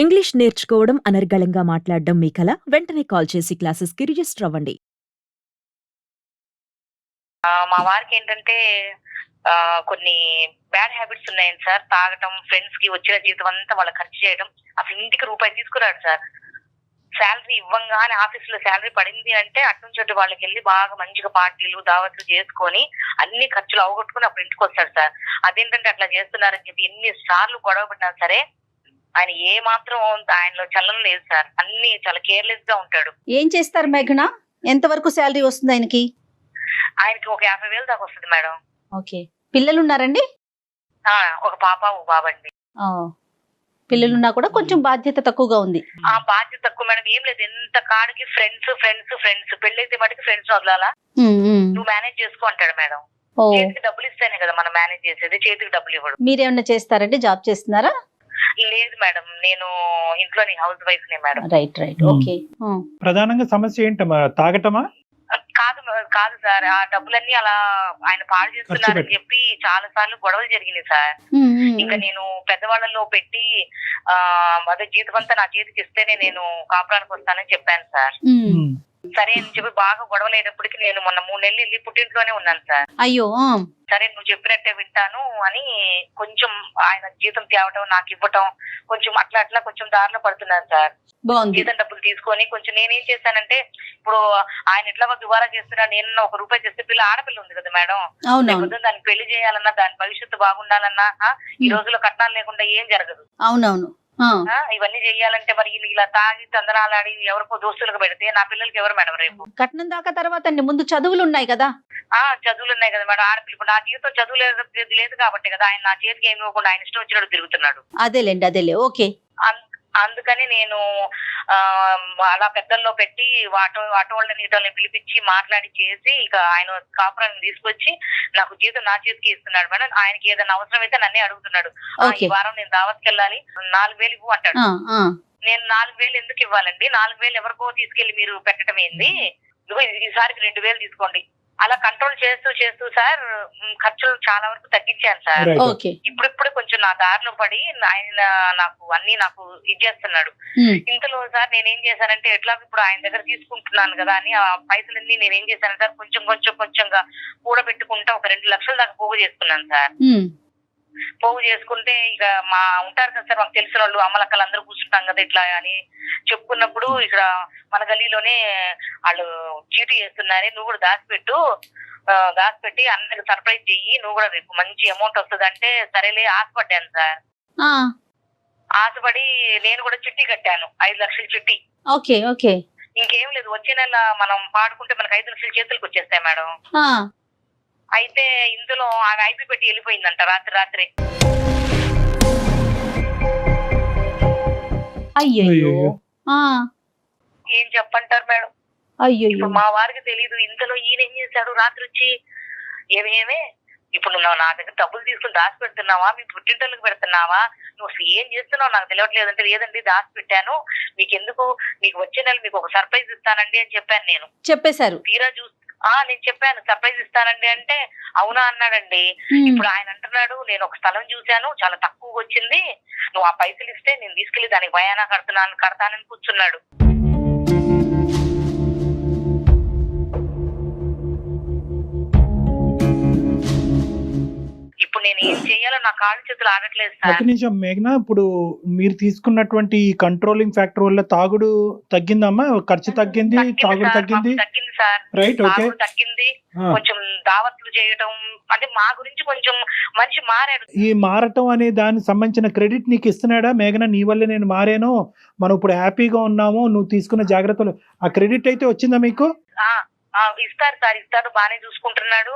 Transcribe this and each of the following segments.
English నేర్చుకోవడం అనర్గళంగా మాట్లాడడం మీ కల వెంటనే కాల్ చేసి క్లాసెస్కి రిజిస్టర్ అవ్వండి. మా వారికి ఏంటంటే కొన్ని బ్యాడ్ హ్యాబిట్స్ ఉన్నాయండి సార్. తాగటం, ఫ్రెండ్స్ కి వచ్చిన జీతం అంతా వాళ్ళ ఖర్చు చేయడం. అసలు ఇంటికి రూపాయి తీసుకురాడు సార్. శాలరీ ఇవ్వంగానే ఆఫీస్ లో శాలరీ పడింది అంటే అటు నుంచి వాళ్ళకి వెళ్ళి బాగా మంచిగా పార్టీలు దావత్లు చేసుకొని అన్ని ఖర్చులు అవగొట్టుకుని అప్పుడు ఇంటికి వస్తాడు సార్. అదేంటంటే అట్లా చేస్తున్నారని చెప్పి ఎన్ని సార్లు గొడవ పడినా సరే ఆయన ఏ మాత్రం ఆయనలో చలనం లేదు సార్. అన్ని చాలా కేర్లెస్ గా ఉంటాడు. ఏం చేస్తారు మేఘన? ఎంతవరకు శాలరీ వస్తుంది ఆయనకి? ఆయనకి ఒక 50,000 దాకా వస్తుంది మేడం. ఓకే. పిల్లలు ఉన్నారండి? ఒక పాప ఒక బాబండి. పిల్లలున్నా కూడా కొంచెం బాధ్యత తక్కువగా ఉంది. బాధ్యత తక్కువ మేడం. ఏం లేదు, ఎంత కాడికి ఫ్రెండ్స్ ఫ్రెండ్స్ ఫ్రెండ్స్ పెళ్ళైతే మటుకు ఫ్రెండ్స్ వదలాలా, నువ్వు మేనేజ్ చేసుకో అంటాడు మేడం. చేతికి డబ్బులు ఇస్తేనే కదా మనం మేనేజ్ చేసేది, చేతికి డబ్బులు ఇవ్వడు. మీరేమన్నా చేస్తారంటే జాబ్ చేస్తున్నారా? లేదు మేడం, నేను ఇంట్లోని హౌస్ వైఫ్ నే మేడం. Right right. ఓకే. ప్రధానంగా సమస్య ఏంటమ్మా? తాగటమా? కాదు సార్, ఆ డబ్బులన్నీ అలా ఆయన పాడు చేస్తున్నారని చెప్పి చాలా సార్లు గొడవలు జరిగినాయి సార్. ఇంకా నేను పెద్దవాళ్ళలో పెట్టి అదే జీతం అంతా నా చేతికి ఇస్తేనే నేను కాపురానికి వస్తానని చెప్పాను సార్. సరే అని చెప్పి బాగా గొడవలు అయినప్పటికీ నేను మొన్న 3 నెలలు వెళ్ళి పుట్టింట్లోనే ఉన్నాను సార్. అయ్యో. సరే నువ్వు చెప్పినట్టే వింటాను అని కొంచెం ఆయన జీతం తేవటం నాకు ఇవ్వటం కొంచెం అట్లా అట్లా కొంచెం దారిలో పడుతున్నాను సార్. జీతం డబ్బులు తీసుకొని కొంచెం నేనేం చేశానంటే, ఇప్పుడు ఆయన ఎట్లా దుబారా చేస్తున్నా, నేను ₹1 చేస్తే పిల్ల ఆడపిల్ల ఉంది కదా మేడం, దానికి పెళ్లి చేయాలన్నా దాని భవిష్యత్తు బాగుండాలన్నా ఈ రోజుల్లో కట్నాలు లేకుండా ఏం జరగదు. అవునవును. ఇవన్నీ చెయ్యాలంటే మరి ఇలా తాగి తందనాలాడి ఎవరికో దోస్తులకు పెడితే నా పిల్లలకి ఎవరు మేడం రేపు? కట్నం దాకా తర్వాత అండి, ముందు చదువులు ఉన్నాయి కదా. చదువులు ఉన్నాయి కదా మేడం. ఆడపిల్ల ఇప్పుడు నా జీవితం చదువు లేదు కాబట్టి కదా ఆయన నా చేతికి ఏమి ఇవ్వకుండా ఆయన ఇష్టం వచ్చినట్టు తిరుగుతున్నాడు. అదేలేండి, అదేలే. ఓకే. అందుకని నేను అలా పెద్దల్లో పెట్టి ఆటో వాళ్ళని నీటోళ్ళని పిలిపించి మాట్లాడి చేసి ఇక ఆయన కాపురాన్ని తీసుకొచ్చి నాకు జీతం నా చేతికి ఇస్తున్నాడు మేడం. ఆయనకి ఏదైనా అవసరం అయితే నన్నే అడుగుతున్నాడు. ఈ వారం నేను దావత్కి వెళ్ళాలి, 4,000 ఇవ్వు అంటాడు. నేను 4,000 ఎందుకు ఇవ్వాలండి? 4,000 ఎవరికో తీసుకెళ్లి మీరు పెట్టడం ఏంది? ఈసారికి 2,000 తీసుకోండి. అలా కంట్రోల్ చేస్తూ చేస్తూ సార్ ఖర్చులు చాలా వరకు తగ్గించాను సార్. ఇప్పుడు కొంచెం నా దారిలో పడి ఆయన నాకు ఇచ్చేస్తున్నాడు. ఇంతలో సార్ నేనేం చేశానంటే, ఎట్లా ఇప్పుడు ఆయన దగ్గర తీసుకుంటున్నాను కదా అని ఆ పైసలన్నీ నేనేం చేశాను సార్, కొంచెంగా కూడబెట్టుకుంటా ఒక 2 లక్షల దాకా పోగు చేసుకున్నాను సార్. పోగు చేసుకుంటే ఇక ఉంటారు కదా సార్ మాకు తెలిసిన వాళ్ళు, అమ్మలక్కలు అందరూ కూర్చుంటాం కదా ఇట్లా అని చెప్పుకున్నప్పుడు, ఇక్కడ మన గల్లీలోనే వాళ్ళు చీటీ చేస్తున్నారే, నువ్వు కూడా దాచిపెట్టి అందరికి సర్ప్రైజ్ చెయ్యి, నువ్వు కూడా రేపు మంచి అమౌంట్ వస్తుంది అంటే సరేలే ఆశపడ్డాను సార్. ఆశపడి నేను కూడా చిట్టి కట్టాను, 5 లక్షల చిట్టి. Okay okay. ఇంకేం లేదు, వచ్చే నెల మనం పాడుకుంటే మనకు 5 లక్షల చేతులకు వచ్చేస్తాయి మేడం. అయితే ఇందులో ఆమె ఐపీ పెట్టి వెళ్ళిపోయిందంట రాత్రి. అయ్యో. ఏం చెప్పంటారు మేడం? అయ్యో. మా వారికి తెలీదు. ఇంతలో ఈయన ఏం చేశాడు, రాత్రి వచ్చి ఏమేమే ఇప్పుడు నువ్వు నా దగ్గర డబ్బులు తీసుకుని దాచి పెడుతున్నావా, మీ పుట్టింటోళ్ళకి పెడుతున్నావా, నువ్వు అసలు ఏం చేస్తున్నావు నాకు తెలియట్లేదు అంటే, లేదండి దాచి పెట్టాను, మీకు వచ్చే నెల మీకు ఒక సర్ప్రైజ్ ఇస్తానండి అని చెప్పాను. నేను చెప్పేశారు. తీరా చూస్తే నేను చెప్పాను సర్ప్రైజ్ ఇస్తానండి అంటే, అవునా అన్నాడండి. ఇప్పుడు ఆయన అంటున్నాడు, నేను ఒక స్థలం చూశాను చాలా తక్కువగా వచ్చింది, నువ్వు ఆ పైసలు ఇస్తే నేను తీసుకెళ్లి దానికి భయానా కడతానని కూర్చున్నాడు. ఇప్పుడు నేను ఏం చెయ్యాలో నా కాళ్ళు చేతులు ఆడట్లేదు సార్. ఒక నిమిషం మేఘన, ఇప్పుడు మీరు తీసుకున్నటువంటి కంట్రోలింగ్ ఫ్యాక్టర్ వల్ల తాగుడు తగ్గిందమ్మా? ఖర్చు తగ్గింది, తాగుడు తగ్గింది సార్. రైట్. ఓకే. తగ్గింది. కొంచెం దావత్లు చేయడం అంటే మా గురించి కొంచెం మనిషి మారాడు. ఈ మారటం అనే దానికి సంబంధించిన క్రెడిట్ నీకు ఇస్తున్నాడా మేఘన? నీ వల్ల నేను మారాను, మనం ఇప్పుడు హ్యాపీగా ఉన్నాము, నువ్వు తీసుకున్న జాగ్రత్తలు, ఆ క్రెడిట్ అయితే వచ్చిందా మీకు? ఇస్తారు సార్, ఇస్తారు, బానే చూసుకుంటున్నాడు.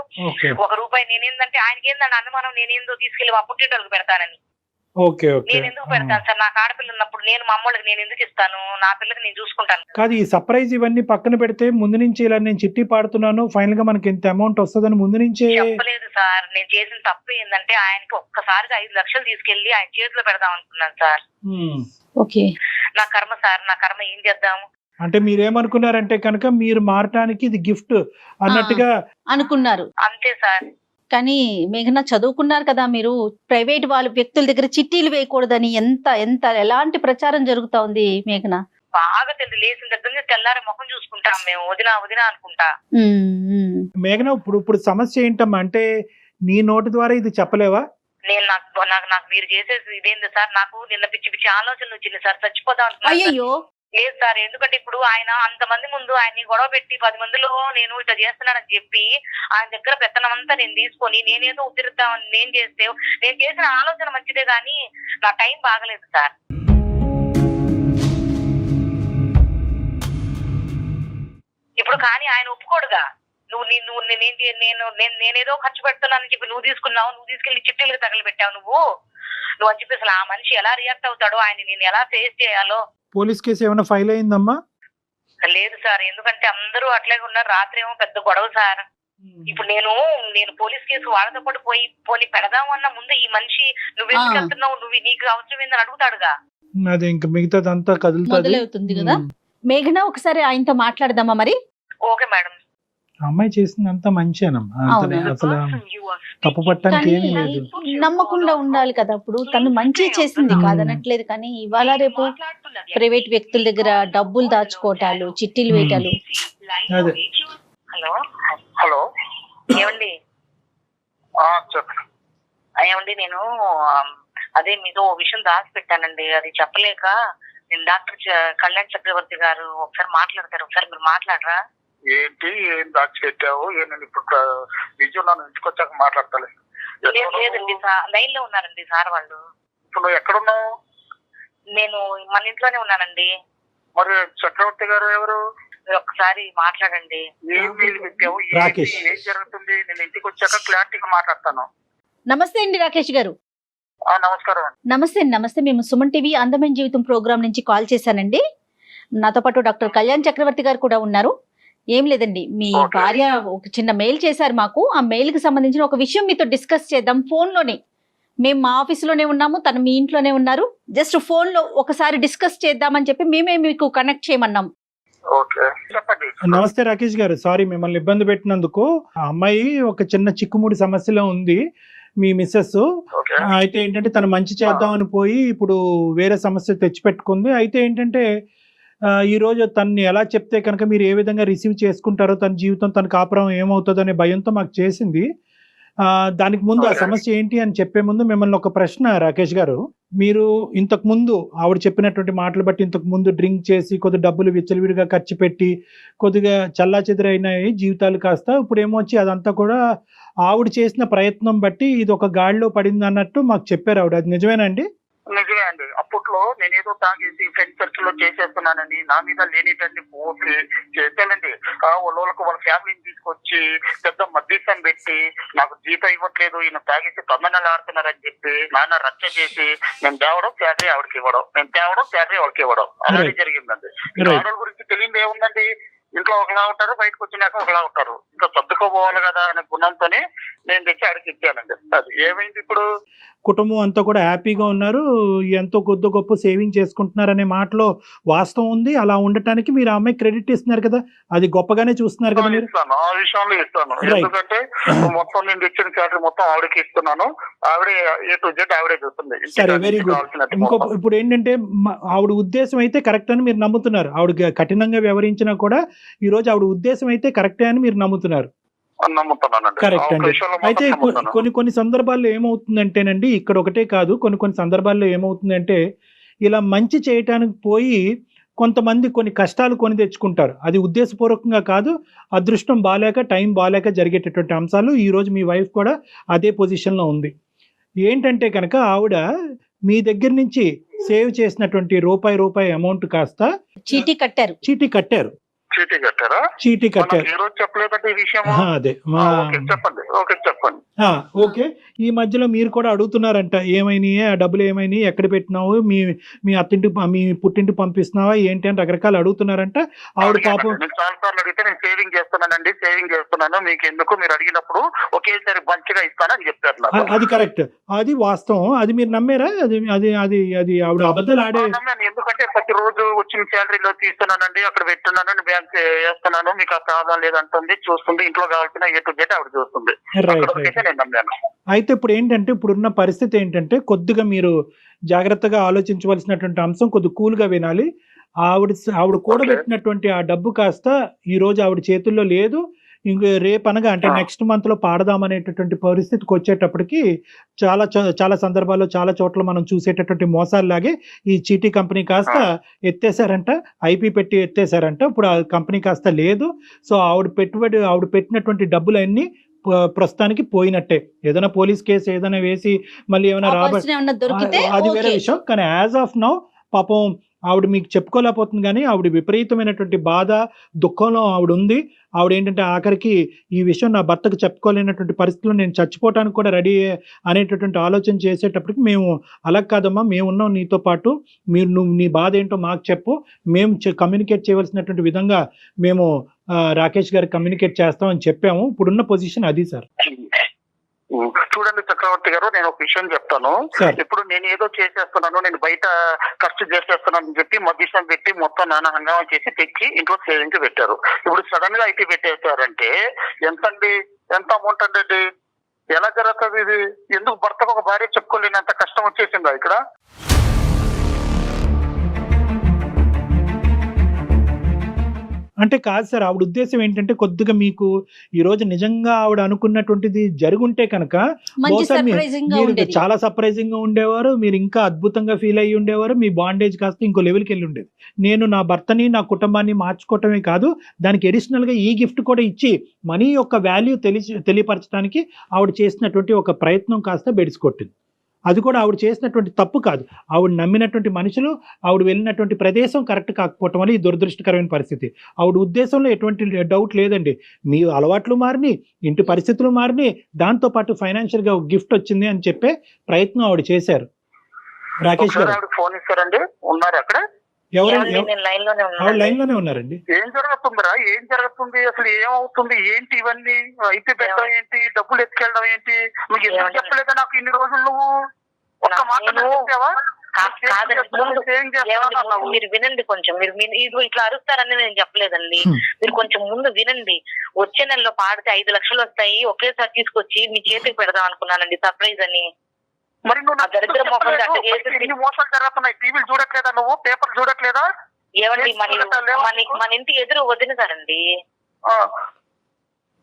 ₹1 నేనేందంటే ఆయనకి ఏందంటే అనుమానం, నేనేందో తీసుకెళ్లి మా పుట్టింటోళ్ళకి పెడతానని. నేను ఎందుకు పెడతాను సార్? నాకు ఆడపిల్ల ఉన్నప్పుడు నేను మా అమ్మోళ్ళకి నేను ఎందుకు ఇస్తాను? నా పిల్లకి నేను చూసుకుంటాను. కాదు, ఈ సర్ప్రైజ్ ఇవన్నీ పక్కన పెడితే ముందు నుంచి ఇలా నేను చిట్టి పాడుతున్నాను, ఫైనల్ గా మనకి ఇంత అమౌంట్ వస్తుందని ముందు నుంచే చెప్పలేదు సార్. నేను చేసిన తప్పు ఏంటంటే ఆయనకి ఒక్కసారిగా 5 లక్షలు తీసుకెళ్లి ఆయన చేతిలో పెడదాం అనుకున్నాను సార్. ఓకే. నా కర్మ సార్, నా కర్మ ఏం చేద్దాము అంటే మీరేమనుకున్నారంటే కనుక మీరు మారటానికి ఇది గిఫ్ట్ అన్నట్టుగా అనుకున్నారు. అంతే సార్. కానీ మేఘన చదువుకున్నారు కదా మీరు, ప్రైవేట్ వాళ్ళ వ్యక్తుల దగ్గర చిట్టీలు వేయకూడదని ఎలాంటి ప్రచారం జరుగుతా ఉంది మేఘన? బాగా లేచిన దగ్గర నుంచి తెల్లారి ముఖం చూసుకుంటాం మేము, వదినా వదినా అనుకుంటా. మేఘన ఇప్పుడు సమస్య ఏంటమ్మా అంటే నీ నోటి ద్వారా ఇది చెప్పలేవా? నేను నాకు మీరు చేసేది ఇదేంది సార్, నాకు నిన్న పిచ్చి పిచ్చి ఆలోచనలు వచ్చింది సార్, చచ్చిపోదాం అనుకున్నాను. అయ్యో లేదు సార్, ఎందుకంటే ఇప్పుడు ఆయన అంతమంది ముందు ఆయన్ని గొడవ పెట్టి 10 మందిలో నేను ఇట్లా చేస్తున్నానని చెప్పి ఆయన దగ్గర పెత్తనం అంతా నేను తీసుకొని నేనేదో ఉద్ధరిద్దామని నేను చేసిన ఆలోచన మంచిదే కానీ నా టైం బాగలేదు సార్. ఇప్పుడు కానీ ఆయన ఒప్పుకోడుగా, నేనేదో ఖర్చు పెడుతున్నానని చెప్పి నువ్వు తీసుకున్నావు, నువ్వు తీసుకెళ్లి చిట్టీలకు తగలబెట్టావు నువ్వు అని చెప్పి అసలు ఆ మనిషి ఎలా రియాక్ట్ అవుతాడో, ఆయన నేను ఎలా ఫేస్ చేయాలో. పోలీస్ కేసు ఏమైనా ఫైల్ అయిందమ్మా? లేదు సార్, ఎందుకంటే అందరూ అట్లాగే ఉన్నారు. రాత్రి ఏమో పెద్ద గొడవ సార్. ఇప్పుడు నేను పోలీస్ కేసు వాళ్ళతో పాటు పోయి పెడదాం అన్న ముందు ఈ మనిషి నువ్వెందుకు వెళ్తున్నావు, నీకు అవసరం ఏందని అడుగుతాడుగా. అదే ఇంకా మిగతాదంతా మొదలవుతుంది కదా. మేఘన ఒకసారి ఆయనతో మాట్లాడదామా మరి? Okay madam. అమ్మాయి చేసిందంతా మంచిగానమ్మా, అసలు తప్పు పట్టడానికి ఏమీ లేదు. నమ్మకుండా ఉండాలి కదా. ఇప్పుడు తను మంచి చేసింది కాదనట్లేదు, కానీ ఇవాళ రేపు ప్రైవేట్ వ్యక్తుల దగ్గర డబ్బులు దాచుకోవటాలు, చిట్టీలు వేయటాలు. హలో హలో ఏమండి? ఏమండి, నేను అదే మీతో ఓ విషయం దాచి పెట్టానండి, అది చెప్పలేక నేను డాక్టర్ కళ్యాణ్ చక్రవర్తి గారు ఒకసారి మాట్లాడతారు, ఒకసారి మీరు మాట్లాడరా? ఏంటి, ఏం దాచి పెట్టావు? నేను ఇప్పుడు బిజీ ఉన్నాను, ఇంటికి వచ్చాక మాట్లాడతాను. లేదండి లైన్ లో ఉన్నారండి సార్ వాళ్ళు. ఇప్పుడు నువ్వు ఎక్కడున్నావు? నేను మన ఇంట్లోనే ఉన్నానండి. మరి చక్రవర్తి గారు ఎవరు? ఒక్కసారి మాట్లాడండి. ఏం మెయిల్ పెట్టావు, ఏం జరుగుతుంది? నేను ఇంటికి వచ్చాక క్లారిటీగా మాట్లాడతాను. నమస్తే అండి రాకేష్ గారు. నమస్కారం. నమస్తే. మేము సుమన్ టీవీ అందమైన జీవితం ప్రోగ్రామ్ నుంచి కాల్ చేశానండి. నాతో పాటు డాక్టర్ కళ్యాణ్ చక్రవర్తి గారు కూడా ఉన్నారు. ఏం లేదండి, మీ భార్య ఒక చిన్న మెయిల్ చేశారు మాకు. ఆ మెయిల్ కి సంబంధించిన ఒక విషయం మీతో డిస్కస్ చేద్దాం ఫోన్ లోనే. మేము మా ఆఫీసులోనే ఉన్నాము, తను మీ ఇంట్లోనే ఉన్నారు. జస్ట్ ఫోన్ లో ఒకసారి డిస్కస్ చేద్దామని చెప్పి మేమే మీకు కనెక్ట్ చేయమన్నాం. నమస్తే రాకేష్ గారు, సారీ మిమ్మల్ని ఇబ్బంది పెట్టినందుకు. ఆ అమ్మాయి ఒక చిన్న చిక్కుముడి సమస్యలో ఉంది, మీ మిస్సెస్. అయితే ఏంటంటే తను మంచి చేద్దామని పోయి ఇప్పుడు వేరే సమస్య తెచ్చిపెట్టుకుంది. అయితే ఏంటంటే ఈ రోజు తన్ని ఎలా చెప్తే కనుక మీరు ఏ విధంగా రిసీవ్ చేసుకుంటారో, తన జీవితం తన కాపురం ఏమవుతుందో అనే భయంతో మాకు చేసింది. దానికి ముందు ఆ సమస్య ఏంటి అని చెప్పే ముందు మిమ్మల్ని ఒక ప్రశ్న రాకేష్ గారు. మీరు ఇంతకు ముందు ఆవిడ చెప్పినటువంటి మాటలు బట్టి ఇంతకు ముందు డ్రింక్ చేసి కొద్ది డబ్బులు విచ్చలవిడిగా ఖర్చు పెట్టి కొద్దిగా చల్లా చెదురైనాయి జీవితాలు కాస్త, ఇప్పుడు ఏమొచ్చి అదంతా కూడా ఆవిడ చేసిన ప్రయత్నం బట్టి ఇది ఒక గాడిలో పడింది అన్నట్టు మాకు చెప్పారు ఆవిడ. అది నిజమేనండి? నిజమే అండి. అప్పట్లో నేనేదో తాగేసి ఫ్రెండ్ సర్కిల్ లో చేసేస్తున్నానని నా మీద లేనిటన్ని పోసి చేశానండి. వాళ్ళకి వాళ్ళ ఫ్యామిలీని తీసుకొచ్చి పెద్ద మధ్యస్థం పెట్టి నాకు జీతం ఇవ్వట్లేదు, ఈయన తాగేసి తొందరలు ఆడుతున్నారని చెప్పి నాన్న రచ్చ చేసి నేను తేవడం శాలరీ ఆవిడకి ఇవ్వడం, నేను తేవడం శాలరీ ఆవిడకి ఇవ్వడం, అలాగే జరిగిందండి. ఆడవాళ్ళ గురించి తెలియదు ఏముందండి, ఇంట్లో ఒకలా ఉంటారు, బయటకు వచ్చినాక ఒకలా ఉంటారు. ఇంకా సర్దుకోపోవాలి కదా అనే గుణంతోనే నేను తెచ్చి అడిగి ఇచ్చానండి. అది ఏమైంది, ఇప్పుడు కుటుంబం అంతా కూడా హ్యాపీగా ఉన్నారు, ఎంతో కొద్ది గొప్ప సేవింగ్ చేసుకుంటున్నారు అనే మాటలో వాస్తవం ఉంది. అలా ఉండటానికి మీరు ఆ అమ్మాయి క్రెడిట్ ఇస్తున్నారు కదా, అది గొప్పగానే చూస్తున్నారు కదా మీరు? ఆ విషయంలో ఇస్తాను, ఎందుకంటే మొత్తం నేను ఇచ్చిన శాలరీ మొత్తం ఆవిడకి ఇస్తున్నాను. ఆవిడే ఏ టు జెడ్ ఆవిడే చూస్తుంది. సరే, వెరీ గుడ్. ఇంకో ఇప్పుడు ఏంటంటే ఆవిడ ఉద్దేశం అయితే కరెక్ట్ అని మీరు నమ్ముతున్నారు. ఆవిడ కఠినంగా వ్యవహరించినా కూడా ఈ రోజు ఆవిడ ఉద్దేశం అయితే కరెక్టే అని మీరు నమ్ముతున్నారు. కరెక్ట్ అండి. అయితే కొన్ని సందర్భాల్లో ఏమవుతుందంటేనండి, ఇక్కడ ఒకటే కాదు, కొన్ని సందర్భాల్లో ఏమవుతుందంటే ఇలా మంచి చేయటానికి పోయి కొంతమంది కొన్ని కష్టాలు కొని తెచ్చుకుంటారు. అది ఉద్దేశపూర్వకంగా కాదు, అదృష్టం బాలేక టైం బాలేక జరిగేటటువంటి అంశాలు. ఈ రోజు మీ వైఫ్ కూడా అదే పొజిషన్లో ఉంది. ఏంటంటే కనుక ఆవిడ మీ దగ్గర నుంచి సేవ్ చేసినటువంటి రూపాయి అమౌంట్ కాస్త చీటీ కట్టారు. అదే ఓకే. ఈ మధ్యలో మీరు కూడా అడుగుతున్నారంట, ఏమైనాయి ఆ డబ్బులు, ఏమైనాయి, ఎక్కడ పెట్టినావు, మీ అత్తింటి మీ పుట్టింటి పంపిస్తున్నావా ఏంటి అని రకరకాలు అడుగుతున్నారంట. ఆవిడ పాపం చాలాసార్లు అడిగితే నేను సేవింగ్ చేస్తున్నాను, మీకు ఎందుకు, మీరు అడిగినప్పుడు ఒకేసారి మంచిగా ఇస్తానని చెప్తారు. అది కరెక్ట్, అది వాస్తవం. అది మీరు నమ్మారా? అది ఆవిడ అబద్ధాలు ఆడే. ఎందుకంటే ప్రతిరోజు వచ్చిన శాలరీలో తీస్తున్నానండి, అక్కడ పెట్టున్నాను, వేస్తున్నాను, మీకు ఆ ప్రాబ్లం లేదంటుంది, చూస్తుంది, ఇంట్లో కావాల్సిన ఏ టు జెడ్ ఆవిడ చూస్తుంది. రైట్ అక్కడ రైట్. నేను నమ్మాను. అయితే ఇప్పుడు ఏంటంటే ఇప్పుడున్న పరిస్థితి ఏంటంటే కొద్దిగా మీరు జాగ్రత్తగా ఆలోచించవలసినటువంటి అంశం కొద్దిగా కూల్గా వినాలి. ఆవిడ కూడబెట్టినటువంటి ఆ డబ్బు కాస్త ఈ రోజు ఆవిడ చేతుల్లో లేదు. ఇంక రేపనగా అంటే నెక్స్ట్ మంత్ లో పాడదామనేటటువంటి పరిస్థితికి వచ్చేటప్పటికి చాలా సందర్భాల్లో చాలా చోట్ల మనం చూసేటటువంటి మోసాల్లాగే ఈ చీటీ కంపెనీ కాస్త ఎత్తేసారంట, ఐపీ పెట్టి ఎత్తేసారంట. ఇప్పుడు ఆ కంపెనీ కాస్త లేదు. సో ఆవిడ పెట్టినటువంటి డబ్బులన్నీ ప్రస్తుతానికి పోయినట్టే. ఏదైనా పోలీస్ కేసు ఏదైనా వేసి మళ్ళీ ఏమైనా దొరికితే అది వేరే విషయం. కానీ యాజ్ ఆఫ్ నౌ పాపం ఆవిడ మీకు చెప్పుకోలేకపోతుంది, కానీ ఆవిడ విపరీతమైనటువంటి బాధ దుఃఖంలో ఆవిడ ఉంది. ఆవిడ ఏంటంటే ఆఖరికి ఈ విషయం నా భర్తకు చెప్పుకోలేనటువంటి పరిస్థితుల్లో నేను చచ్చిపోవటానికి కూడా రెడీ అనేటటువంటి ఆలోచన చేసేటప్పటికి మేము అలా కాదమ్మా, మేము ఉన్నాం నీతో పాటు, నువ్వు నీ బాధ ఏంటో మాకు చెప్పు, మేము కమ్యూనికేట్ చేయవలసినటువంటి విధంగా మేము రాకేష్ గారికి కమ్యూనికేట్ చేస్తామని చెప్పాము. ఇప్పుడున్న పొజిషన్ అది సార్. చూడండి చక్రవర్తి గారు, నేను ఒక విషయం చెప్తాను. ఇప్పుడు నేను ఏదో చేసేస్తున్నాను, నేను బయట ఖర్చు చేసేస్తున్నాను అని చెప్పి మధ్యస్థం పెట్టి మొత్తం నానా హంగామా చేసి తెచ్చి ఇంట్లో సేవింగ్ పెట్టారు. ఇప్పుడు సడన్ గా ఐటీ పెట్టేస్తారంటే ఎంత అమౌంట్ అండి? ఎలా జరుగుతుంది ఇది? ఎందుకు భర్తకు ఒక భార్య చెప్పుకోలేనంత కష్టం వచ్చేసిందా ఇక్కడ? అంటే కాదు సార్, ఆవిడ ఉద్దేశం ఏంటంటే కొద్దిగా మీకు ఈ రోజు నిజంగా ఆవిడ అనుకున్నటువంటిది జరుగుంటే కనుక మీరు చాలా సర్ప్రైజింగ్ గా ఉండేవారు, మీరు ఇంకా అద్భుతంగా ఫీల్ అయ్యి ఉండేవారు, మీ బాండేజ్ కాస్త ఇంకో లెవెల్కి వెళ్ళి ఉండేది. నేను నా భర్తని నా కుటుంబాన్ని మార్చుకోవటమే కాదు, దానికి అడిషనల్ గా ఈ గిఫ్ట్ కూడా ఇచ్చి మనీ యొక్క వాల్యూ తెలియపరచడానికి ఆవిడ చేసినటువంటి ఒక ప్రయత్నం కాస్త బెడిసికొట్టింది. అది కూడా ఆవిడ చేసినటువంటి తప్పు కాదు. ఆవిడ నమ్మినటువంటి మనుషులు, ఆవిడ వెళ్ళినటువంటి ప్రదేశం కరెక్ట్ కాకపోవటం వల్ల ఈ దురదృష్టకరమైన పరిస్థితి. ఆవిడ ఉద్దేశంలో ఎటువంటి డౌట్ లేదండి. మీ అలవాట్లు మారిని, ఇంటి పరిస్థితులు మారిని, దాంతోపాటు ఫైనాన్షియల్ గా గిఫ్ట్ వచ్చింది అని చెప్పే ప్రయత్నం ఆవిడ చేశారు. రాకేష్ గారు ఫోన్ ఇస్తారండి, ఉన్నారు అక్కడ? ఆవిడ లైన్ లోనే ఉన్నారండి. ఏం జరుగుతుందిరా? ఏం జరుగుతుంది అసలు? ఏమవుతుంది? ఏంటి ఇవన్నీ? ఐపీ పెట్టడం ఏంటి? డబ్బులు ఎత్తుకెళ్ళడం ఏంటి? మీకు ఎందుకు చెప్పలేదా నాకు ఇన్ని రోజులు? నువ్వు ఒక్క మాట చెప్పావా? మీరు వినండి కొంచెం. మీరు ఇట్లా అరుస్తారని నేను చెప్పలేదండి. మీరు కొంచెం ముందు వినండి. వచ్చే నెలలో పాడితే 5 లక్షలు వస్తాయి, ఒకేసారి తీసుకొచ్చి మీ చేతికి పెడదాం అనుకున్నానండి, సర్ప్రైజ్ అని. మరి నువ్వు ఎన్ని మోసాలు జరుగుతున్నాయి? టీవీలు చూడట్లేదా? నువ్వు పేపర్ చూడట్లేదా? ఏమండి మన ఇంటి ఎదురు వదిన గారండి,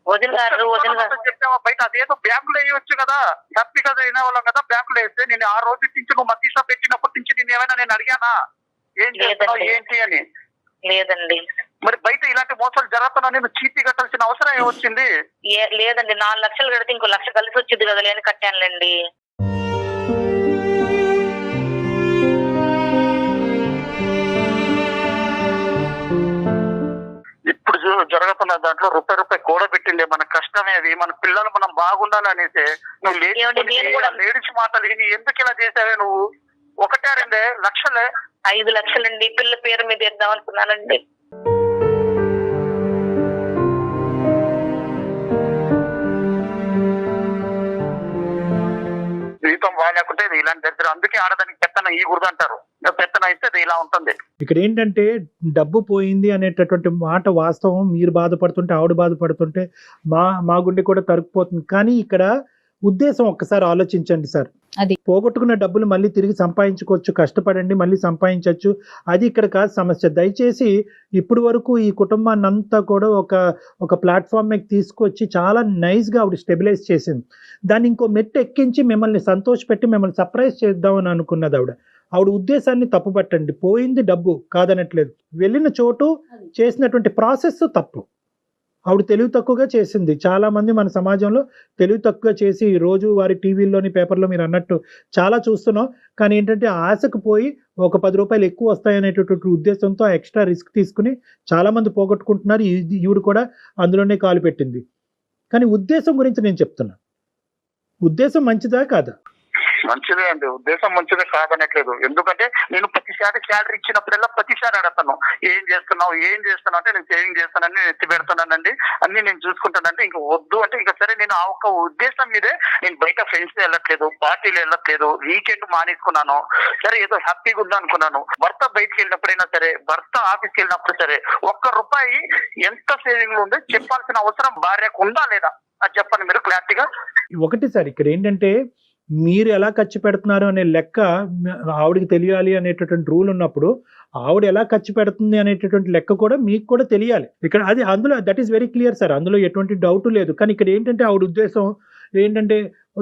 వదిన గారు చెప్పావా బయట? అదేదో బ్యాంకులో వేయవచ్చు కదా, హ్యాపీగా వినేవాళ్ళం కదా. బ్యాంకులో వేస్తే నేను ఆ రోజు నుంచి నువ్వు మధ్య పెట్టినప్పటి నుంచి నేను ఏమైనా నేను అడిగానా ఏం చేస్తున్నావు ఏంటి అని? లేదండి. మరి బయట ఇలాంటి మోసాలు జరుగుతున్నా నేను చీటీ కట్టాల్సిన అవసరం ఏమొచ్చింది? లేదండి, 4 లక్షలు కడితే ఇంకో 1 లక్ష కలిసి వచ్చింది కదా, లేని కట్టానులేండి. ఇప్పుడు జరుగుతున్న దాంట్లో రూపాయి కూడబెట్టిండే మన కష్టమే అది. మన పిల్లలు మనం బాగుండాలి అనేసి నువ్వు లేడీస్ మాటలు విని ఎందుకు ఇలా చేసావే నువ్వు? 1-2 లక్షలే? 5 లక్షలండి. పిల్ల పేరు మీద ఇద్దాం అనుకున్నానండి. జీవితం బాగాలేకుంటే ఇలాంటి దరిద్రం. అందుకే ఆడదానికి పెత్తనం ఈ గుర్దు అంటారు. పెత్తనం ఇస్తే ఇది ఇలా ఉంటుంది. ఇక్కడ ఏంటంటే డబ్బు పోయింది అనేటటువంటి మాట వాస్తవం. మీరు బాధపడుతుంటే, ఆవిడ బాధపడుతుంటే మా గుండె కూడా తరుక్కుపోతుంది. కానీ ఇక్కడ ఉద్దేశం ఒక్కసారి ఆలోచించండి సార్. అది పోగొట్టుకున్న డబ్బులు మళ్ళీ తిరిగి సంపాదించుకోవచ్చు, కష్టపడండి, మళ్ళీ సంపాదించవచ్చు. అది ఇక్కడ కాదు సమస్య. దయచేసి ఇప్పుడు వరకు ఈ కుటుంబాన్ని అంతా కూడా ఒక ప్లాట్ఫామ్ మీద తీసుకొచ్చి చాలా నైస్గా ఆవిడ స్టెబిలైజ్ చేసింది. దాన్ని ఇంకో మెట్టు ఎక్కించి మిమ్మల్ని సంతోషపెట్టి మిమ్మల్ని సర్ప్రైజ్ చేద్దామని అనుకున్నది ఆవిడ ఉద్దేశాన్ని తప్పుపట్టండి. పోయింది డబ్బు కాదనట్లేదు, వెళ్ళిన చోటు చేసినటువంటి ప్రాసెస్ తప్పు. ఆవిడ తెలివి తక్కువగా చేసింది. చాలా మంది మన సమాజంలో తెలివి తక్కువగా చేసి రోజు వారి టీవీల్లోని పేపర్లో మీరు అన్నట్టు చాలా చూస్తున్నాం. కానీ ఏంటంటే ఆశకు పోయి ఒక 10 రూపాయలు ఎక్కువ వస్తాయనేటటువంటి ఉద్దేశంతో ఎక్స్ట్రా రిస్క్ తీసుకుని చాలా మంది పోగొట్టుకుంటున్నారు. ఈవిడ కూడా అందులోనే కాలు పెట్టింది. కానీ ఉద్దేశం గురించి నేను చెప్తున్నా, ఉద్దేశం మంచిదా కాదా? మంచిదే అండి, ఉద్దేశం మంచిదే కాదనట్లేదు. ఎందుకంటే నేను ప్రతిసారి శాలరీ ఇచ్చినప్పుడల్లా ప్రతిసారి అడగతాను, ఏం చేస్తున్నావు అంటే నేను సేవింగ్ చేస్తానని నేను ఎత్తి పెడతానండి, అన్ని నేను చూసుకుంటానంటే ఇంకా వద్దు అంటే ఇంకా సరే నేను ఆ ఒక్క ఉద్దేశం మీదే నేను బయట ఫ్రెండ్స్ వెళ్ళట్లేదు, పార్టీలు వెళ్ళట్లేదు, వీకెండ్ మానేసుకున్నాను. సరే ఏదో హ్యాపీగా ఉందా అనుకున్నాను. భర్త బయటకు వెళ్ళినప్పుడైనా సరే, భర్త ఆఫీస్కి వెళ్ళినప్పుడు సరే, ₹1 ఎంత సేవింగ్ లో ఉందో చెప్పాల్సిన అవసరం భార్యకు ఉందా లేదా అది చెప్పండి మీరు క్లారిటీగా. ఒకటి సార్ ఇక్కడ ఏంటంటే మీరు ఎలా ఖర్చు పెడుతున్నారు అనే లెక్క ఆవిడకి తెలియాలి అనేటటువంటి రూల్ ఉన్నప్పుడు ఆవిడ ఎలా ఖర్చు పెడుతుంది అనేటటువంటి లెక్క కూడా మీకు కూడా తెలియాలి. ఇక్కడ అది అందులో that is very clear sir, అందులో ఎటువంటి డౌట్ లేదు. కానీ ఇక్కడ ఏంటంటే ఆవిడ ఉద్దేశం ఏంటంటే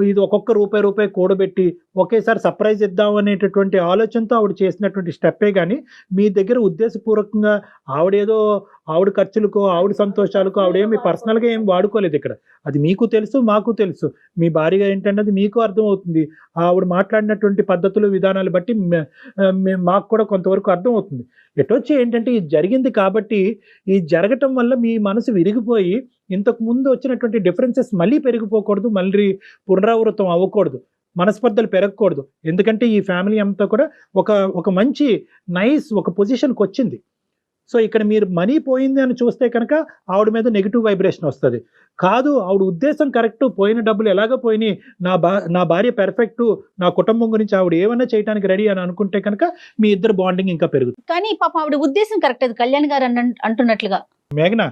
ఇది ఒక్కొక్క రూపాయి కూడబెట్టి ఒకేసారి సర్ప్రైజ్ ఇద్దాం అనేటటువంటి ఆలోచనతో ఆవిడ చేసినటువంటి స్టెప్పే కానీ మీ దగ్గర ఉద్దేశపూర్వకంగా ఆవిడ ఖర్చులకు ఆవిడ సంతోషాలకు ఆవిడేమి పర్సనల్గా ఏం వాడుకోలేదు ఇక్కడ. అది మీకు తెలుసు, మాకు తెలుసు. మీ భార్యగా ఏంటంటే అది మీకు అర్థమవుతుంది. ఆవిడ మాట్లాడినటువంటి పద్ధతులు విధానాలు బట్టి మాకు కూడా కొంతవరకు అర్థమవుతుంది. ఎటొచ్చి ఏంటంటే ఇది జరిగింది కాబట్టి ఈ జరగటం వల్ల మీ మనసు విరిగిపోయి ఇంతకు ముందు వచ్చినటువంటి డిఫరెన్సెస్ మళ్ళీ పెరిగిపోకూడదు, మళ్ళీ పునరావృతం అవ్వకూడదు, మనస్పర్ధలు పెరగకూడదు. ఎందుకంటే ఈ ఫ్యామిలీ అంతా కూడా ఒక మంచి ఒక పొజిషన్కి వచ్చింది. సో ఇక్కడ మీరు మనీ పోయింది అని చూస్తే కనుక ఆవిడ మీద నెగిటివ్ వైబ్రేషన్ వస్తుంది. కాదు ఆవిడ ఉద్దేశం కరెక్ట్, పోయిన డబ్బులు ఎలాగో పోయినాయి, నా భార్య పెర్ఫెక్ట్, నా కుటుంబం గురించి ఆవిడ ఏమన్నా చేయడానికి రెడీ అని అనుకుంటే కనుక మీ ఇద్దరు బాండింగ్ ఇంకా పెరుగుతుంది. కానీ పాప ఆవిడ ఉద్దేశం కరెక్ట్, అది కళ్యాణ్ గారు అంటున్నట్లుగా. మేఘనా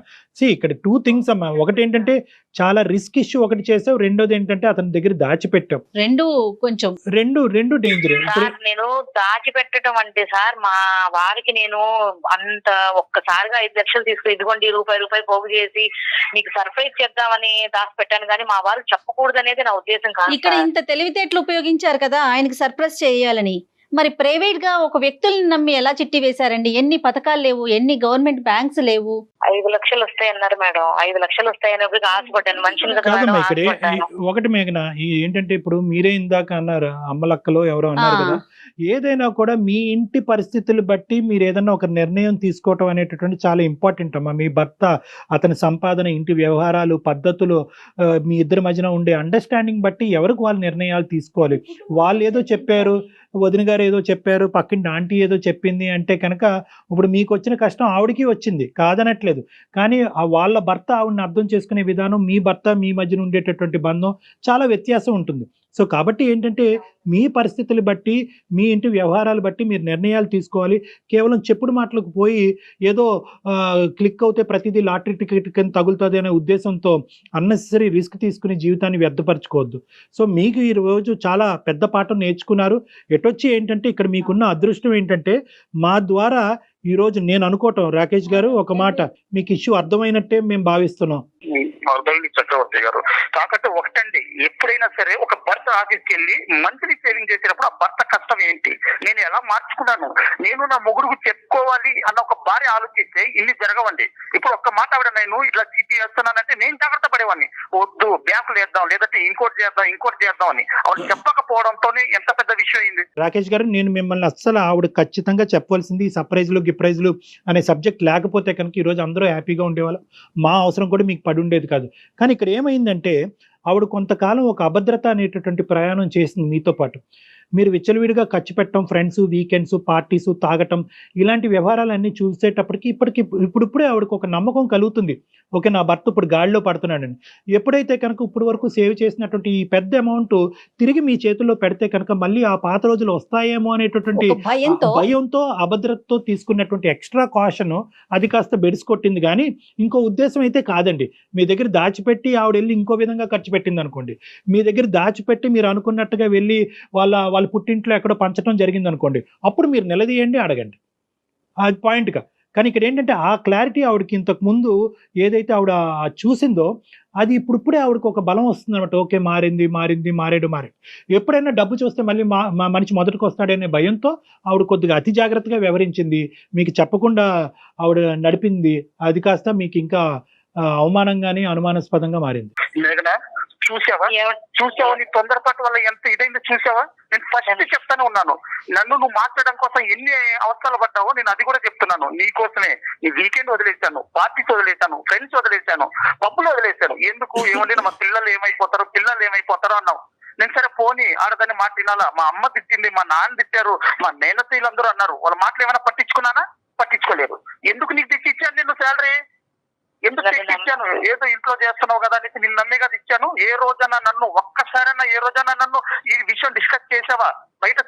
ఇక్కడ 2 things అమ్మా. ఒకటి ఏంటంటే చాలా రిస్క్ ఇష్యూ ఒకటి చేసావు, రెండోది ఏంటంటే అతని దగ్గర దాచిపెట్టావు. రెండు డేంజర్. సార్ నేను దాచిపెట్టడం అంటే సార్ మా వారికి నేను అంత ఒక్కసారిగా 5 లక్షలు తీసుకుని ఇదిగోండి రూపాయి పోగు చేసి మీకు సర్ప్రైజ్ చేద్దామని దాచిపెట్టాను, కానీ మా వారు చెప్పకూడదు అనేది నా ఉద్దేశం కాదు. ఇక్కడ ఇంత తెలివితేటలు ఉపయోగించారు కదా ఆయనకి సర్ప్రైజ్ చేయాలని, మరి ప్రైవేట్ గా ఒక వ్యక్తుల్ని నమ్మి ఎలా చిట్టి వేశారండి? ఎన్ని పథకాలు లేవు, ఎన్ని గవర్నమెంట్ బ్యాంక్స్ లేవు. 5 లక్షలు వస్తాయన్నారు మేడం. 5 లక్షలు వస్తాయని ఆశపడ్డాను, మనుషులు కదా మేడం, ఆశపడ్డాను. ఒకటి మేఘనా ఏంటంటే ఇప్పుడు మీరే ఇందాక అన్నారు, అమ్మలక్కలో ఎవరో అన్నారు కదా, ఏదైనా కూడా మీ ఇంటి పరిస్థితులు బట్టి మీరు ఏదైనా ఒక నిర్ణయం తీసుకోవటం అనేటటువంటి చాలా ఇంపార్టెంట్ అమ్మా. మీ భర్త, అతని సంపాదన, ఇంటి వ్యవహారాలు, పద్ధతులు, మీ ఇద్దరి మధ్యన ఉండే అండర్స్టాండింగ్ బట్టి ఎవరికి వాళ్ళు నిర్ణయాలు తీసుకోవాలి. వాళ్ళు ఏదో చెప్పారు, వదిన గారు ఏదో చెప్పారు, పక్కింటి ఆంటీ ఏదో చెప్పింది అంటే కనుక ఇప్పుడు మీకు వచ్చిన కష్టం ఆవిడకి వచ్చింది కాదనట్లేదు. కానీ వాళ్ళ భర్త ఆవిడని అర్థం చేసుకునే విధానం, మీ భర్త మీ మధ్యన ఉండేటటువంటి బంధం చాలా వ్యత్యాసం ఉంటుంది. సో కాబట్టి ఏంటంటే మీ పరిస్థితులు బట్టి, మీ ఇంటి వ్యవహారాలు బట్టి మీరు నిర్ణయాలు తీసుకోవాలి. కేవలం చెప్పుడు మాటలకు పోయి ఏదో క్లిక్ అవుతే ప్రతిదీ లాటరీ టికెట్ కింద తగులుతుంది అనే ఉద్దేశంతో అన్నెసరీ రిస్క్ తీసుకుని జీవితాన్ని వ్యర్థపరచుకోవద్దు. సో మీకు ఈ రోజు చాలా పెద్ద పాఠం నేర్చుకున్నారు. ఎటొచ్చి ఏంటంటే ఇక్కడ మీకున్న అదృష్టం ఏంటంటే మా ద్వారా ఈరోజు నేను అనుకోవటం, రాకేష్ గారు ఒక మాట, మీకు ఇష్యూ అర్థమైనట్టే మేము భావిస్తున్నాం. చక్రవర్తి గారు కాకపోతే ఒకటండి, ఎప్పుడైనా సరే ఒక భర్త ఆఫీస్కి వెళ్ళి మంత్లీ సేవింగ్ చేసేటప్పుడు ఆ భర్త కష్టం ఏంటి, నేను ఎలా మార్చుకున్నాను, నేను నా మొగుడుకు చెప్పుకోవాలి అన్న ఒక భార్య ఆలోచిస్తే ఇన్ని జరగవండి. ఇప్పుడు ఒక్క మాట ఆవిడ నేను ఇట్లా చిట్టి వేస్తున్నానంటే నేను జాగ్రత్త పడేవాడిని, వద్దు బ్యాంకులు వేద్దాం, లేదంటే ఇంకోటి చేద్దాం అని ఆవిడ చెప్పకపోవడంతోనే ఎంత పెద్ద విషయం అయింది. రాకేష్ గారు నేను మిమ్మల్ని అస్సలు ఆవిడ ఖచ్చితంగా చెప్పవలసింది ఈ సర్ప్రైజ్లు గిప్రైజ్లు అనే సబ్జెక్ట్ లేకపోతే కనుక ఈరోజు అందరూ హ్యాపీగా ఉండేవాళ్ళం, మా అవసరం కూడా మీకు పడి ఉండేది కాదు. కానీ ఇక్కడ ఏమైందంటే ఆవిడ కొంతకాలం ఒక అభద్రత అనేటటువంటి ప్రయాణం చేసింది మీతో పాటు. మీరు విచ్చలవిడిగా ఖర్చు పెట్టడం, ఫ్రెండ్స్, వీకెండ్స్, పార్టీస్, తాగటం, ఇలాంటి వ్యవహారాలన్నీ చూసేటప్పటికి ఇప్పుడిప్పుడే ఆవిడకు ఒక నమ్మకం కలుగుతుంది, ఓకే నా భర్త ఇప్పుడు గాడిలో పడుతున్నాడని. ఎప్పుడైతే కనుక ఇప్పుడు వరకు సేవ్ చేసినటువంటి ఈ పెద్ద అమౌంట్ తిరిగి మీ చేతుల్లో పెడితే కనుక మళ్ళీ ఆ పాత రోజులు వస్తాయేమో అనేటటువంటి భయంతో, అభద్రతతో తీసుకున్నటువంటి ఎక్స్ట్రా కాషన్ అది కాస్త బెడిసికొట్టింది. కానీ ఇంకో ఉద్దేశం అయితే కాదండి. మీ దగ్గర దాచిపెట్టి ఆవిడ వెళ్ళి ఇంకో విధంగా ఖర్చు పెట్టింది అనుకోండి, మీ దగ్గర దాచిపెట్టి మీరు అనుకున్నట్టుగా వెళ్ళి వాళ్ళ పుట్టింట్లో ఎక్కడో పంచడం జరిగింది అనుకోండి, అప్పుడు మీరు నిలదీయండి, అడగండి, అది పాయింట్గా. కానీ ఇక్కడ ఏంటంటే ఆ క్లారిటీ ఆవిడకి ఇంతకు ముందు ఏదైతే ఆవిడ చూసిందో అది ఇప్పుడిప్పుడే ఆవిడకి ఒక బలం వస్తుంది అనమాట. ఓకే మారాడు. ఎప్పుడైనా డబ్బు చూస్తే మళ్ళీ మనిషి మొదటికి వస్తాడనే భయంతో ఆవిడ కొద్దిగా అతి జాగ్రత్తగా వ్యవహరించింది, మీకు చెప్పకుండా ఆవిడ నడిపింది. అది కాస్త మీకు ఇంకా అవమానంగానే అనుమానాస్పదంగా మారింది. చూసావా నీ తొందరపాటు వల్ల ఎంత ఇదైందో చూసావా? నేను ఫస్ట్ చెప్తానే ఉన్నాను, నన్ను నువ్వు మార్చడం కోసం ఎన్ని అవసరాలు పడ్డావో నేను అది కూడా చెప్తున్నాను. నీ కోసమే నీ వీకెండ్ వదిలేశాను, పార్టీస్ వదిలేశాను, ఫ్రెండ్స్ వదిలేశాను, పబ్బులు వదిలేశాను. ఎందుకు? ఏమంటే మా పిల్లలు ఏమైపోతారో అన్నావు. నేను సరే పోనీ ఆడదాన్ని మాట వినాలా, మా అమ్మ తిట్టింది, మా నాన్న తిట్టారు, మా నేనతీయులందరూ అన్నారు, వాళ్ళ మాటలు ఏమైనా పట్టించుకున్నానా? పట్టించుకోలేదు. ఎందుకు నీకు తెచ్చిచ్చాను నేను శాలరీ? ఎందుకు తెచ్చిచ్చాను? ఏదో ఇంట్లో చేస్తున్నావు కదా అనేసి నిన్ను నమ్మి కదా ఇచ్చాను. ఏ రోజైనా నన్ను ఒక్కసారైనా నన్ను ఈ విషయం డిస్కస్ చేసావా? బయట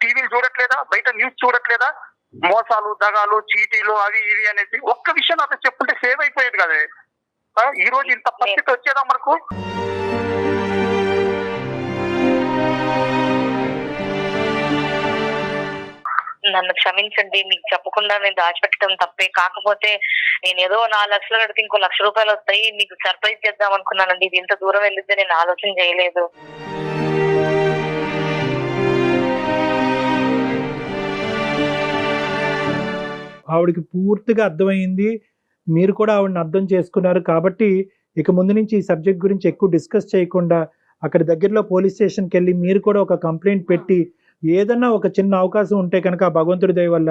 టీవీలు చూడట్లేదా? బయట న్యూస్ చూడట్లేదా? మోసాలు, దగాలు, చీటీలు, అవి ఇవి అనేసి ఒక్క విషయం నాతో చెప్పుంటే సేవ్ అయిపోయేది కదా. ఈ రోజు ఇంత పరిస్థితి వచ్చేదా మనకు? నన్ను క్షమించండి, మీకు చెప్పకుండా నేను దాచిపెట్టడం తప్పే. కాకపోతే నేను ఏదో 4 లక్షలు కడితే ఇంకో 1,00,000 రూపాయలు వస్తాయి, మీకు సర్ప్రైజ్ చేద్దాం అనుకున్నానండి. ఇది ఇంత దూరం వెళ్ళిద్దే నేను ఆలోచన చేయలేదు. ఆవిడకి పూర్తిగా అర్థమైంది, మీరు కూడా ఆవిడని అర్థం చేసుకున్నారు. కాబట్టి ఇక ముందు నుంచి ఈ సబ్జెక్ట్ గురించి ఎక్కువ డిస్కస్ చేయకుండా అక్కడ దగ్గరలో పోలీస్ స్టేషన్కి వెళ్ళి మీరు కూడా ఒక కంప్లైంట్ పెట్టి ఏదన్నా ఒక చిన్న అవకాశం ఉంటే కనుక ఆ భగవంతుడి దయ వల్ల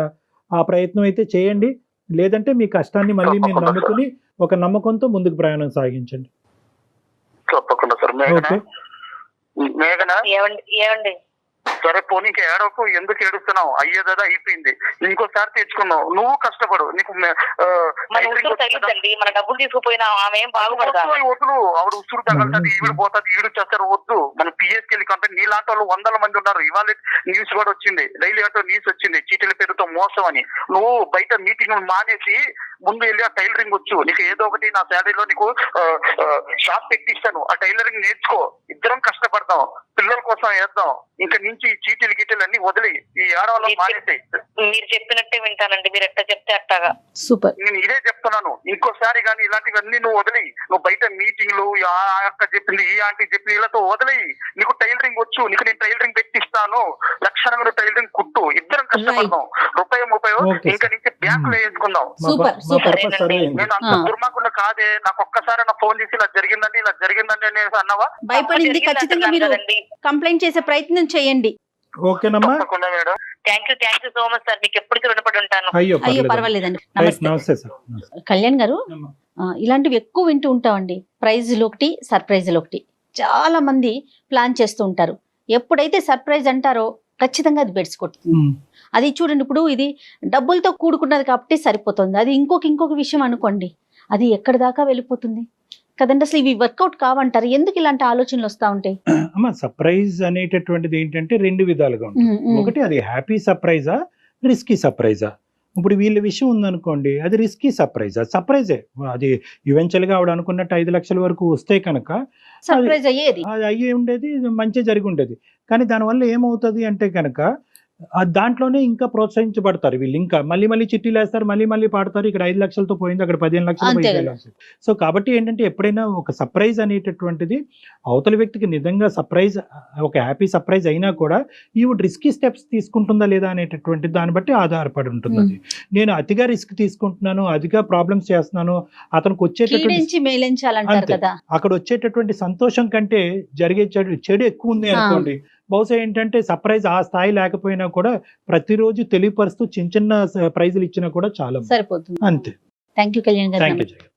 ఆ ప్రయత్నం అయితే చేయండి. లేదంటే మీ కష్టాన్ని మళ్ళీ మీరు నమ్ముకుని ఒక నమ్మకంతో ముందుకు ప్రయాణం సాగించండి. తప్పకుండా సార్. మేఘనా ఏమండి సరే పోనీ ఇంకా ఏడవకు, ఎందుకు ఏడుస్తున్నావు? అయ్యేదా అయిపోయింది, ఇంకోసారి తెచ్చుకున్నావు. నువ్వు కష్టపడు, నీకు మన డబ్బులు తీసుకుపోయినా ఆమె ఏం బాగుపడదా? వద్దు, ఆవిడ ఉసురు తగలుతుంది, ఈవిడ పోతుంది, ఈవిడ చేస్తారు. వద్దు, మన పిఎస్కి వెళ్ళి కంపెనీ నీలాంటి వాళ్ళు 100 మంది ఉన్నారు. ఇవాళ న్యూస్ కూడా వచ్చింది, డైలీ ఆటో న్యూస్ వచ్చింది, చీటీల పేరుతో మోసం అని. నువ్వు బయట మీటింగ్ మానేసి ముందు వెళ్ళి ఆ టైలరింగ్ వచ్చు. నీకు ఏదో ఒకటి నా శాలరీలో నీకు షాప్ పెట్టిస్తాను, ఆ టైలరింగ్ నేర్చుకో. ఇద్దరం కష్టపడదాం, పిల్లల కోసం వేద్దాం. ఇంకా నుంచి చీటీలు గీటీలు అన్ని వదిలి ఈ ఆడవాళ్ళని మానేసాయి. మీరు చెప్పినట్టే వింటానండి, మీరు ఎట్లా చెప్తే అట్టాగా. సూపర్. నేను ఇదే చెప్తున్నాను, ఇంకోసారి కానీ ఇలాంటివన్నీ నువ్వు వదిలి, నువ్వు బయట మీటింగ్లు ఆ అక్క చెప్పింది, ఈ ఆంటీ చెప్పింది, వీళ్ళతో వదిలి. నీకు టైలరింగ్ వచ్చు, నీకు నేను టైలరింగ్ పెట్టిస్తాను, లక్షణంగా టైలరింగ్ కుట్టు. ఇద్దరం కష్టపడదాం, రూపాయి ఇంకా నుంచి బ్యాంకులో వేసుకుందాం. నేను అంత దుర్మార్గుండా కాదే. నాకు ఒక్కసారి నా ఫోన్ చేసి ఇలా జరిగిందండి అనేసి అన్నావా? భయపడింది. ఖచ్చితంగా మీరు కంప్లైంట్ చేసే ప్రయత్నం చేయండి. ఓకేనమ్మా. Madam, thank you so much sir. మీకు ఎప్పటికీ రుణపడి ఉంటాను. అయ్యో పర్వాలేదండి. నమస్తే సార్. కళ్యాణ్ గారు, ఇలాంటివి ఎక్కువ వింటూ ఉంటామండి. ప్రైజ్లు ఒకటి, సర్ప్రైజ్లు ఒకటి. చాలా మంది ప్లాన్ చేస్తూ ఉంటారు. ఎప్పుడైతే సర్ప్రైజ్ అంటారో ఖచ్చితంగా అది బెడ్స్ కొట్టుతుంది. అది చూడండి, ఇప్పుడు ఇది డబ్బులతో కూడుకున్నది కాబట్టి సరిపోతుంది. అది ఇంకొక విషయం అనుకోండి, అది ఎక్కడి దాకా వెళ్ళిపోతుంది కదండి. అసలు ఇవి వర్కౌట్ కావంటారు. ఎందుకు ఇలాంటి ఆలోచనలు వస్తూ ఉంటాయి? అమ్మ, సర్ప్రైజ్ అనేటటువంటిది ఏంటంటే 2 విధాలుగా ఉంటుంది. ఒకటి అది హ్యాపీ సర్ప్రైజా, రిస్కీ సర్ప్రైజా. ఇప్పుడు వీళ్ళ విషయం ఉందనుకోండి, అది రిస్కీ సర్ప్రైజే. అది ఈవెన్చువల్ గా ఆవిడ అనుకున్నట్టు 5 లక్షల వరకు వస్తే కనుక సర్ప్రైజ్ అయ్యేది, అది అయ్యే ఉండేది, మంచి జరిగి ఉండేది. కానీ దానివల్ల ఏమవుతుంది అంటే కనుక దాంట్లోనే ఇంకా ప్రోత్సహించబడతారు వీళ్ళు. ఇంకా మళ్ళీ చిట్టీలు వేస్తారు, మళ్ళీ పాడతారు. ఇక్కడ 5 లక్షలతో పోయింది, అక్కడ 15 లక్షలు, 15 లక్షలు. సో కాబట్టి ఏంటంటే ఎప్పుడైనా ఒక సర్ప్రైజ్ అనేటటువంటిది అవతల వ్యక్తికి నిజంగా సర్ప్రైజ్, ఒక హ్యాపీ సర్ప్రైజ్ అయినా కూడా ఈవిడ రిస్కీ స్టెప్స్ తీసుకుంటుందా లేదా అనేటటువంటి దాన్ని బట్టి ఆధారపడి ఉంటుంది. అది నేను అతిగా రిస్క్ తీసుకుంటున్నాను, అతిగా ప్రాబ్లమ్స్ చేస్తున్నాను, అతనికి వచ్చేటటువంటి అక్కడ వచ్చేటటువంటి సంతోషం కంటే జరిగే చెడు ఎక్కువ ఉంది అనుకోండి. బహుశా ఏంటంటే సర్ప్రైజ్ ఆ స్థాయి లేకపోయినా కూడా ప్రతిరోజు తెలియపరుస్తూ చిన్న ప్రైజులు ఇచ్చినా కూడా చాలా సరిపోతుంది. అంతే. థ్యాంక్ యూ కళ్యాణ్ గారు.